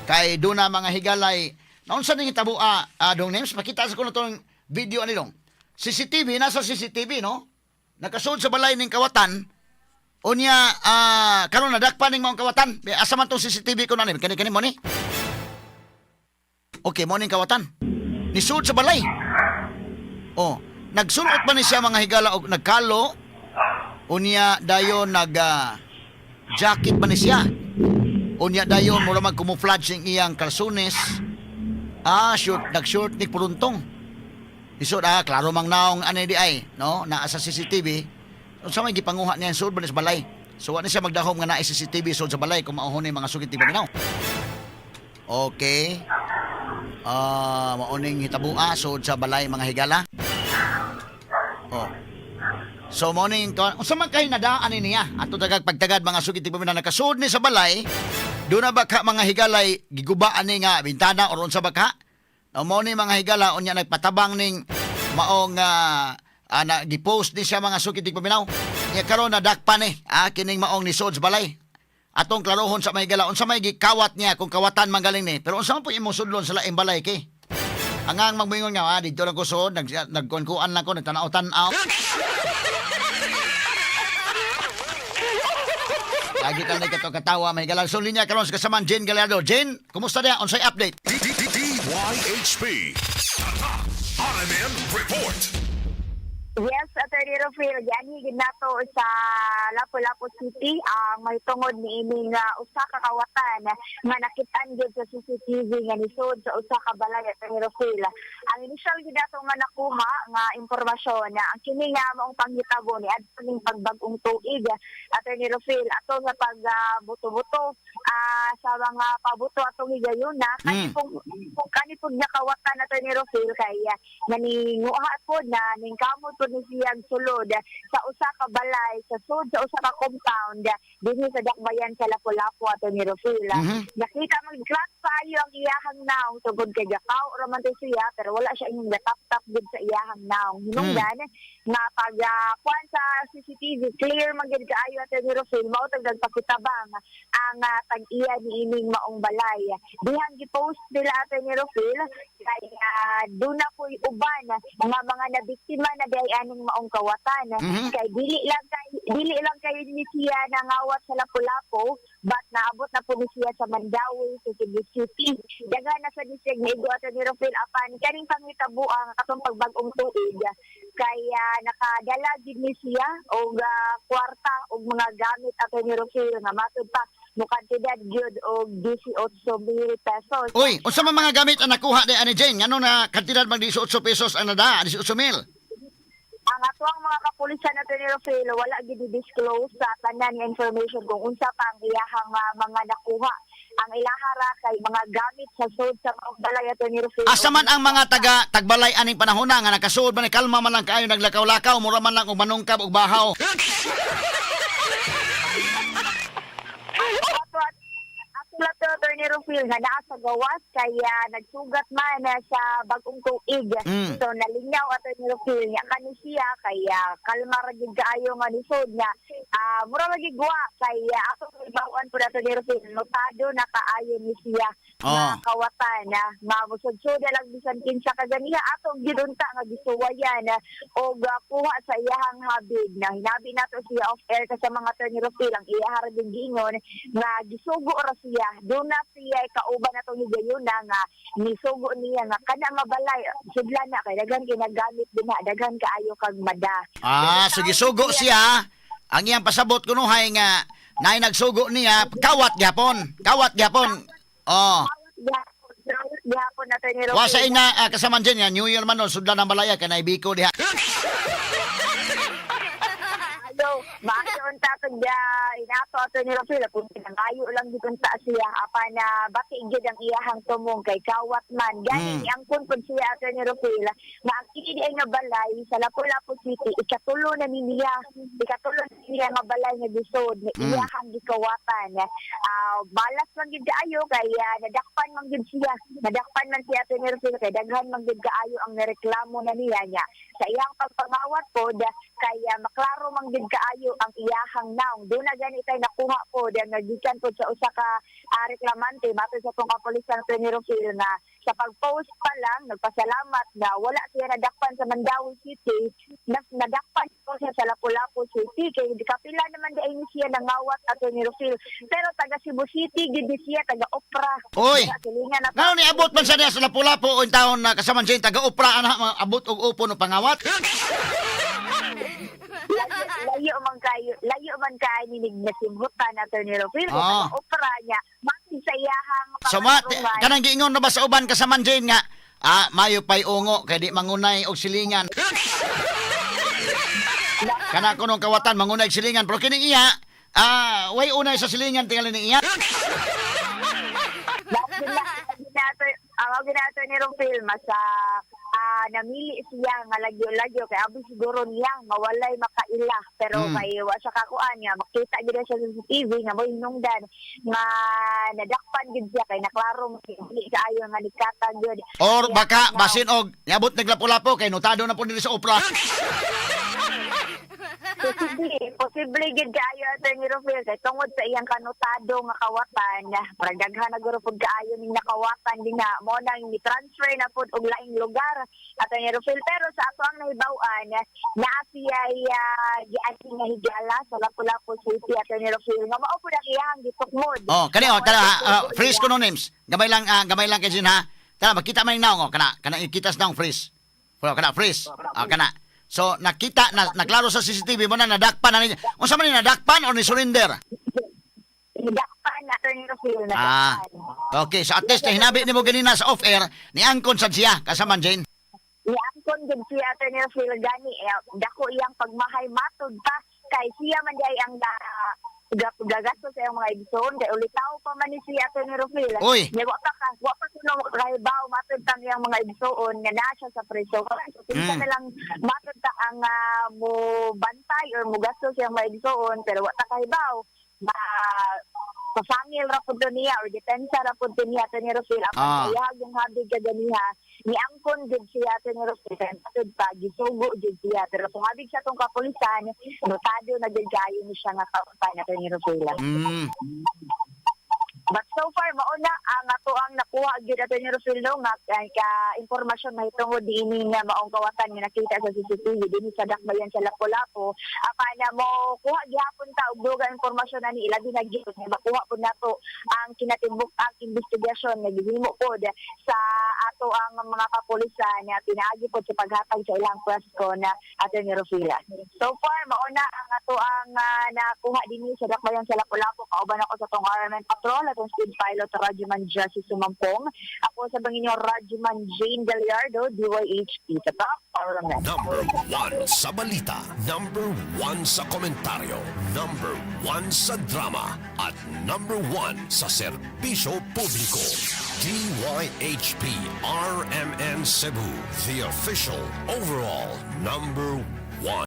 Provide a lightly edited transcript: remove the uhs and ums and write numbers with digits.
Kay doon na mga higalay. Naon sa ning hitabo dong names pakita sa kuno tong video ani dong. CCTV nasa CCTV no. Nakasud sa balay ning kawatan. Unya karon nadakpan ning mga kawatan. Asa man tong CCTV ko na ni kani mo ni. Okay, mo ning kawatan. Nisud sa balay. Oh, nagsulot ba ni siya mga higala og nagkalo? Unya dayon jacket ba ni siya? Unya dayon mura mag-camouflage sing iyang kalsones. Nag-short ni puruntong. Isod klaro mang naong ani di ay, no? Naa sa CCTV. Unsa may gipanguha niya sud ba ni sa balay? So wala siya magdahom nga naa CCTV sud sa balay kung maohon ni mga sugid tiba minaw. Okay. Maoning hitabua sud sa balay mga higala. Oh. So morning unsa man kay nadaan niya ato dagag pagtagad mga sugid tiba minaw nakasud ni sa balay. Doon na baka mga higalay gigubaan ni nga bintana or unsa baka? Mo ni mga higala unya nagpatabang ning maong gipost ni siya mga sukit paminaw. Nya karon na dakpa ni kining maong ni Sods balay. Atong klarohon sa mga higala unsa may gikawat niya kung kawatan manggaling ni. Pero unsa man po imong sudlon sa laing balay kay? Angang magmingon nga dito lang ko sud nagkuan lang ko nagtanaw-tanaw. Lagi ka na katawa, may galang. So, linya karon sa kasamaan, Jen Gallardo. Jen, kumusta niya? Unsay update? DYHP. RMN Report. Yes, Attorney Rufil, ganhigid nato sa Lapu-Lapu City ang mahitungod ni ining usa ka kawatan nga nakitaan gyud sa CCTV nga nisod sa usa ka balay, Attorney Rufil. Ang initial gid nato nga nakuha nga impormasyon na ang kini nga maong panghitabo ni adto ning pagbag-ong tuig, Attorney Rufil, ato sa pagbuto-buto sa mga pabuto atong higayuna kani pong nga kawatan, Attorney Rufil, kay naninguha pod na ning kamot ni siyang sulod sa usa ka balay sa sud sa usa ka compound dinhi sa dakbayan sa Lapu-Lapu ato ni Rufil. Nakita mag-class payo ang iyahang naong tugod kay gakaw raman to siya pero wala siya inyong gatap-tap gid sa iyahang naong. Hinungdan nga pag kuan sa CCTV clear man gid kaayo ato ni Rufil mao tag nagpakitabang ang tag-iya ni ining maong balay. Dihang gi-post nila ato ni Rufil kay doon na po'y uban mga nabiktima na day aning maong kawatan kay dili lang kay ni siya nangawat sa Lapu-Lapu but naabot na po ni siya sa Mandawi sa Cebu City. Daghan na sa disig ni Igo at ni Rufil apan kaning pangitabo ang katong pagbag-ong tuig kay nakadala gid ni siya og kwarta og mga gamit at ni Rufil nga matud pa mukantidad gyud og 18,000 pesos. Uy, unsa man mga gamit ang nakuha di ani Jane? Ngano na kantidad mag 18 pesos ang nada, 18,000? Ang atuang mga kapulisan na ni Rufil wala gid disclose sa tanan nga information kung unsa pa ang iyahang mga nakuha. Ang ilahara kay mga gamit sa sud sa balay ato ni Rufil. Asa man ang mga tagbalay aning panahon na nga nakasuod man ni kalma man lang kaayo naglakaw-lakaw mura man lang og manungkab og bahaw. Attorney Rufil nga naa sa gawas kaya nagsugat man sa bagong tuig. So nalingaw Attorney Rufil nga kani siya kaya kalma ra gid kaayo nga nisod nga mura ra gid guwa kaya ato ibawan pud Attorney Rufil notado na kaayo ni siya nga kawatan nga musud-sud lang bisan kinsa ka ganiha ato gidunta nga gisuwayan og kuha sa iyahang habig na hinabi nato siya off air sa mga Attorney Rufil ang iyahang gingon nga gisugo ra siya doon na siya kauban na itong higayuna nga nisugo niya nga kana mabalay sudla na kay daghan ginagamit din na daghan kaayo kag mada. So gisugo siya ang iyang pasabot kunuhay nga nay nagsugo niya kawat gyapon. Gihapon na ito ni Rufil. Wa sa ina kasaman dyan nga New Year man no sudla ng balaya kanay biko diha. Maayon tatag inato ato ni Rufil kung pinangayo lang dito ta siya apan bati gid ang iyahang tumong kay kawat man gani ang kun siya ato ni Rufil nga ang kini nga balay sa Lapu-Lapu City ikatulo na niya nga balay nga gisod ni iyahang gikawatan balas man gid kaayo kay nadakpan man gid siya ato ni Rufil kay daghan man gid kaayo ang nireklamo na niya sa iyang pagpangawat pod kaya maklaro man gid kaayo ang iyahang naong. Doon na gani tay nakuha po diyan nagikan po sa usa ka reklamante matod sa tong kapulisan sa Nirofil na sa pag-post pa lang nagpasalamat na wala siya nadakpan sa Mandawi City, nadakpan po siya sa Lapu-Lapu City kay di kapila naman di ay siya nangawat at Nirofil. Pero taga Cebu City gid siya taga Opera. Oy. Silingan na Ngano ni abot man sa diya sa Lapu-Lapu o taon na kasama siya taga-upra ana mga abot og upo no pangawat. layo man kayo ninig na simbutan na Nirofil. Ah. Opera niya magsisayahang So kanang giingon na ba sa uban kasama Jane nga mayo pay ungo kay di mangunay og silingan. Kana kunong kawatan mangunay og silingan pero kini iya way unay sa silingan tingali ni iya. Ang ginato ni Nirofil sa namili siya nga lagyo-lagyo kay abi siguro niya mawalay makaila pero may wa sa kakuan niya makita gid siya sa CCTV nga mo hinungdan nga nadakpan gid siya kay naklaro dili kaayo nga nikata gyud Or baka basin og niabot naglapu-lapu kay notado na po diri sa opera. posible gid kaayo ato ni Nirofil kay tungod sa iyang kanotado nga kawatan parang daghan na guro pud kaayo ning nakawatan din na mo nang ni-transfer na pud og laing lugar ato ni Nirofil pero sa ato ang nahibaw-an naa siya giadto nga higala sa Lapu-Lapu City ato ni Nirofil nga mao pud ang iyang gitukmod. Oh, kani freeze ko no names. Gamay lang kay Jin ha. Tara makita man naong kana ikitas naong freeze. Pero kana freeze. Kana. So nakita na naklaro sa CCTV mo na nadakpan na niya. Unsa man ni nadakpan o ni surrender? Nadakpan ato ni Nirofil na. Okay, so at least hinabi nimo ganina sa off air ni angkon sad siya kasama Jane. Iangkon gid siya ato ni Nirofil gani dako iyang pagmahay matod pa kay siya man day ang gagasto sa iyang mga igsoon kay ulitaw pa man ni siya ato ni Nirofil. Uy. Wa pa kuno kahibaw matod tang iyang mga igsoon nga naa siya sa preso. So kinsa na lang matod ta ang mo bantay or mo gasto sa iyang mga igsoon pero wa ta kahibaw pasangil ra pud niya or depensa ra pud niya ato ni Nirofil apan yung habig kaganiha ni angkon gid siya ato ni Nirofil matod pa gisugo gid siya pero kung habig sa tong kapulisan notado na gid kayo ni siya nga kautan ato ni Nirofil. But so far mauna ang ato ang nakuha gyud ato ni Nirofil nga ka impormasyon mahitungod diini nga maong kawatan nga nakita sa CCTV dinhi sa dakbayan sa Lapu-Lapu apan na mo kuha gihapon ta og dugang impormasyon ani ilabi na gyud nga makuha pud nato ang kinatibuk ang investigasyon nga gihimo pod sa ato ang mga kapulisan nga pinaagi pod sa paghatag sa ilang pwesto na ato ni Nirofil. So far mauna ang ato ang nakuha dinhi sa dakbayan sa Lapu-Lapu kauban ako sa tong Armed Patrol atong Speed Pilot Rajuman Jesse Sumampong. Ako sa Banginyo Rajuman Jane Gallardo, DYHP. Sa top, Parliament. Number 1 sa balita. Number 1 sa komentaryo. Number 1 sa drama. At number 1 sa serbisyo publiko. DYHP RMN Cebu. The official overall number